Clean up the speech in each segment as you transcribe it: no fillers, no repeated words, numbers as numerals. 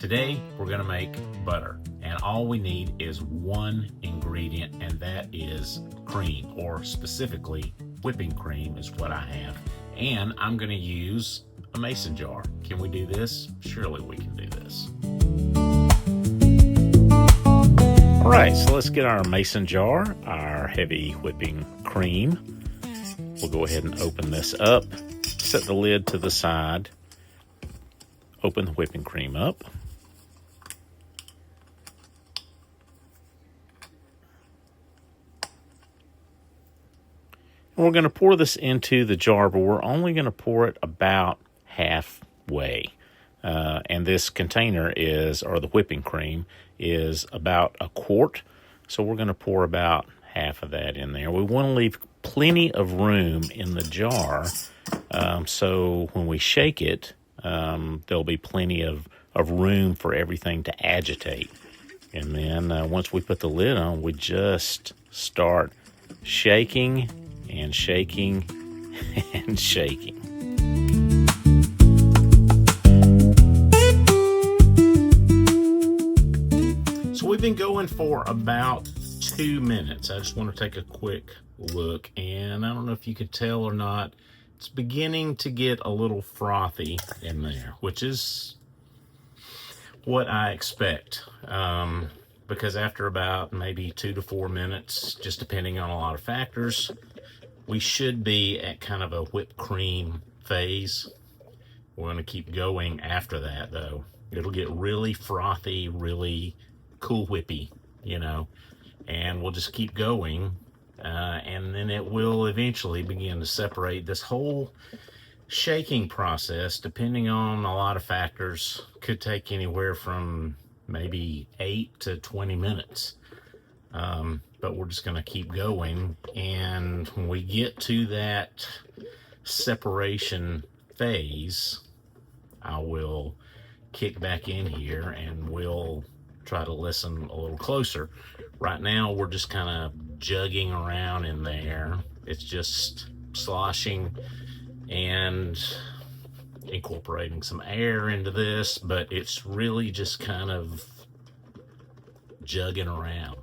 Today, we're gonna make butter, and all we need is one ingredient, and that is cream, or specifically whipping cream is what I have. And I'm gonna use a mason jar. Can we do this? Surely we can do this. All right, so let's get our mason jar, our heavy whipping cream. We'll go ahead and open this up, set the lid to the side, open the whipping cream up. And we're going to pour this into the jar, but we're only going to pour it about halfway. And this container is, or the whipping cream, is about a quart. So we're going to pour about half of that in there. We want to leave plenty of room in the jar, so when we shake it, there'll be plenty of room for everything to agitate. And then once we put the lid on, we just start shaking and shaking and shaking. So we've been going for about 2 minutes. I just want to take a quick look, and I don't know if you could tell or not, it's beginning to get a little frothy in there, which is what I expect, because after about maybe 2 to 4 minutes, just depending on a lot of factors, we should be at kind of a whipped cream phase. We're going to keep going after that, though. It'll get really frothy, really cool whippy, you know, and we'll just keep going, and then it will eventually begin to separate. This whole shaking process, depending on a lot of factors, could take anywhere from maybe 8 to 20 minutes. But we're just going to keep going, and when we get to that separation phase, I will kick back in here and we'll try to listen a little closer. Right now, we're just kind of jugging around in there. It's just sloshing and incorporating some air into this, but it's really just kind of jugging around.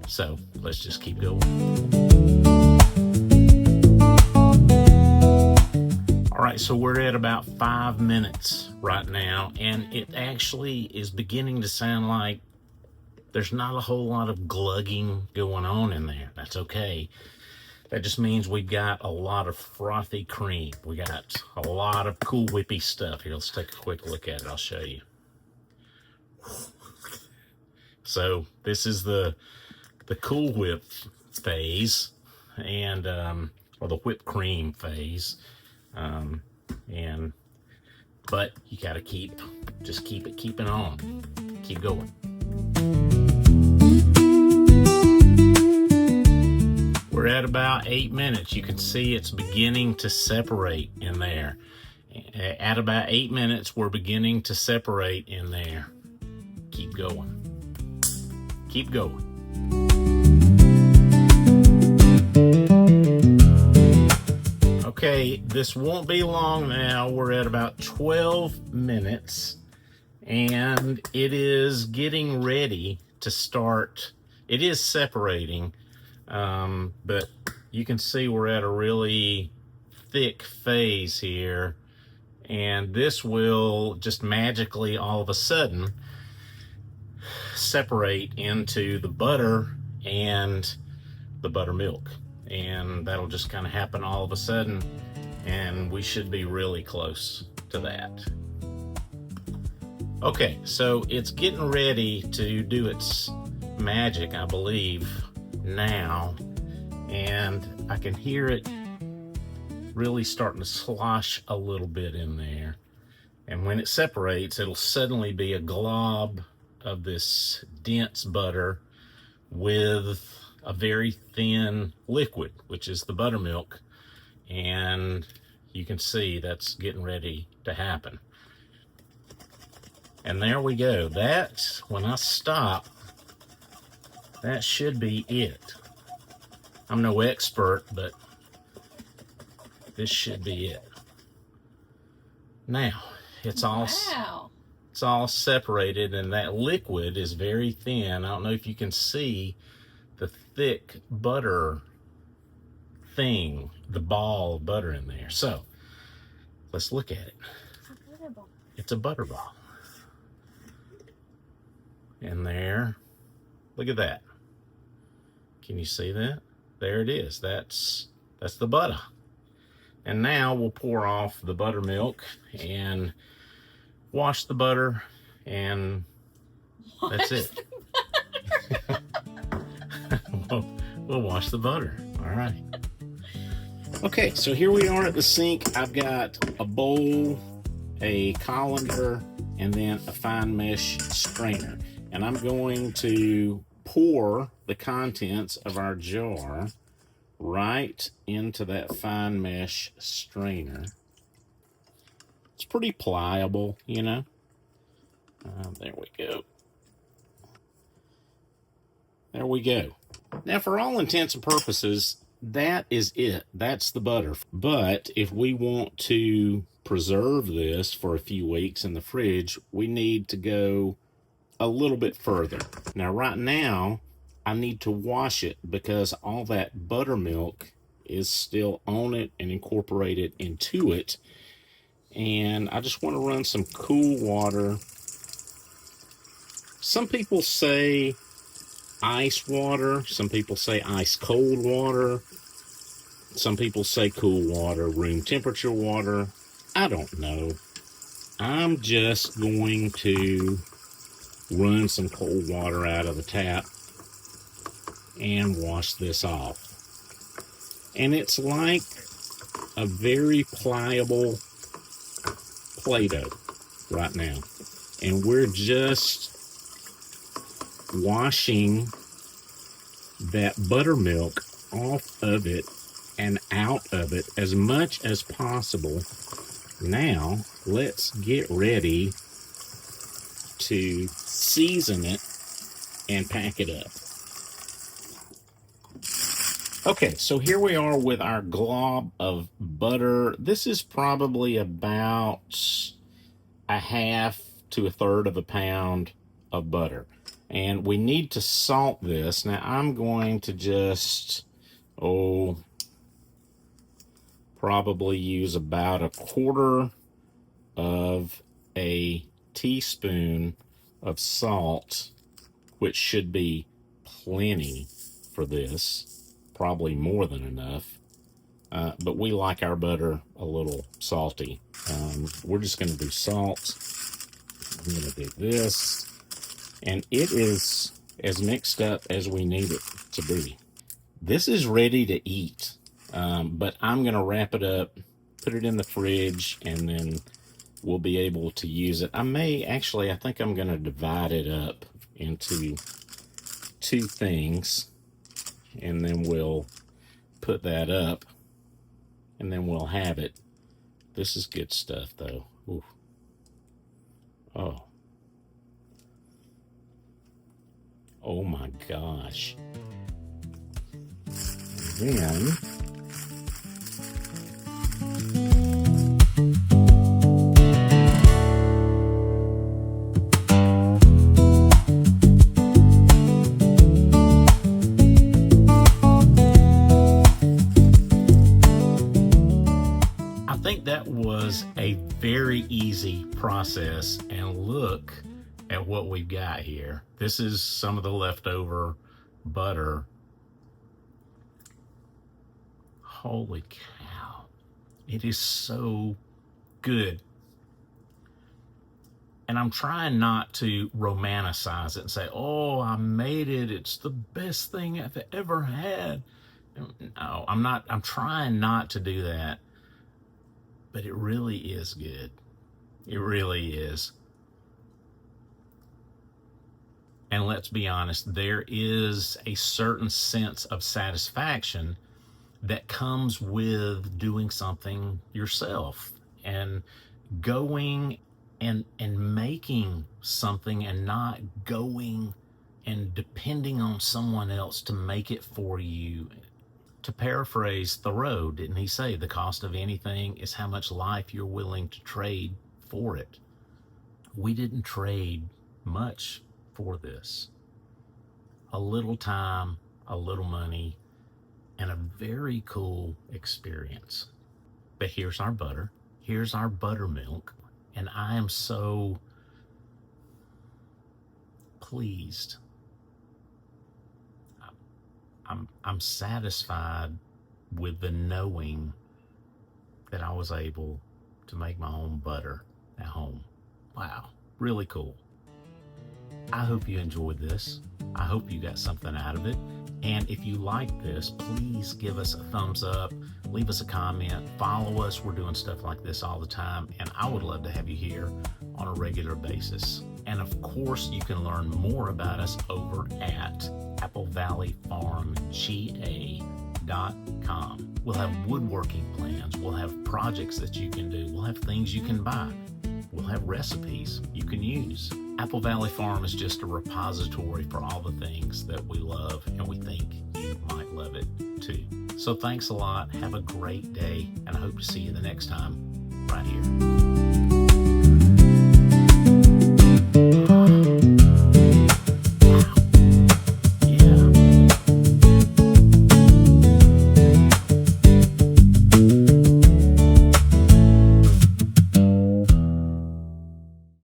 So let's just keep going. All right, so we're at about 5 minutes right now, and it actually is beginning to sound like there's not a whole lot of glugging going on in there. That's okay. That just means we've got a lot of frothy cream. We got a lot of cool whippy stuff. Here, let's take a quick look at it. I'll show you. So this is the Cool Whip phase, and or the whipped cream phase, but you got to keep it keeping on, keep going. We're at about 8 minutes. You can see it's beginning to separate in there. At about 8 minutes, we're beginning to separate in there. Keep going. Keep going. Okay, this won't be long now. We're at about 12 minutes, and it is getting ready to start. It is separating, but you can see we're at a really thick phase here, and this will just magically all of a sudden separate into the butter and the buttermilk, and that'll just kind of happen all of a sudden, and we should be really close to that. Okay, so it's getting ready to do its magic, I believe, now, and I can hear it really starting to slosh a little bit in there, and when it separates, it'll suddenly be a glob of this dense butter with a very thin liquid, which is the buttermilk, and you can see that's getting ready to happen. And there we go. That's, when I stop, that should be it. I'm no expert, but this should be it. Now, it's all... Wow. it's all separated, and that liquid is very thin. I don't know if you can see the thick butter thing, the ball of butter in there. So let's look at it. It's a butter ball. And there, look at that. Can you see that? There it is. That's the butter. And now we'll pour off the buttermilk and wash the butter, and that's it. We'll wash the butter. All right. Okay, so here we are at the sink. I've got a bowl, a colander, and then a fine mesh strainer. And I'm going to pour the contents of our jar right into that fine mesh strainer. It's pretty pliable, you know. There we go. There we go. Now, for all intents and purposes, that is it. That's the butter. But if we want to preserve this for a few weeks in the fridge, we need to go a little bit further. Now, right now, I need to wash it because all that buttermilk is still on it and incorporated into it. And I just want to run some cool water. Some people say ice water. Some people say ice cold water. Some people say cool water, room temperature water. I don't know. I'm just going to run some cold water out of the tap and wash this off. And it's like a very pliable Play-Doh right now. And we're just washing that buttermilk off of it and out of it as much as possible. Now, let's get ready to season it and pack it up. Okay, so here we are with our glob of butter. This is probably about a half to a third of a pound of butter. And we need to salt this. Now, I'm going to just, probably use about a quarter of a teaspoon of salt, which should be plenty for this. Probably more than enough, but we like our butter a little salty. We're just going to do salt. I'm going to do this, and it is as mixed up as we need it to be. This is ready to eat, but I'm going to wrap it up, put it in the fridge, and then we'll be able to use it. I think I'm going to divide it up into two things. And then we'll put that up, and then we'll have it. This is good stuff, though. Ooh. Oh my gosh. And then that was a very easy process, and look at what we've got here. This is some of the leftover butter. Holy cow. It is so good. And I'm trying not to romanticize it and say, oh, I made it. It's the best thing I've ever had. No, I'm not. I'm trying not to do that. But it really is good. It really is. And let's be honest, there is a certain sense of satisfaction that comes with doing something yourself and going and making something and not going and depending on someone else to make it for you. To paraphrase Thoreau, didn't he say the cost of anything is how much life you're willing to trade for it? We didn't trade much for this. A little time, a little money, and a very cool experience. But here's our butter. Here's our buttermilk. And I am so pleased. I'm satisfied with the knowing that I was able to make my own butter at home. Wow, really cool. I hope you enjoyed this. I hope you got something out of it. And if you like this, please give us a thumbs up, leave us a comment, follow us. We're doing stuff like this all the time, and I would love to have you here on a regular basis. And of course, you can learn more about us over at applevalleyfarmga.com. We'll have woodworking plans. We'll have projects that you can do. We'll have things you can buy. We'll have recipes you can use. Apple Valley Farm is just a repository for all the things that we love, and we think you might love it too. So thanks a lot. Have a great day, and I hope to see you the next time right here.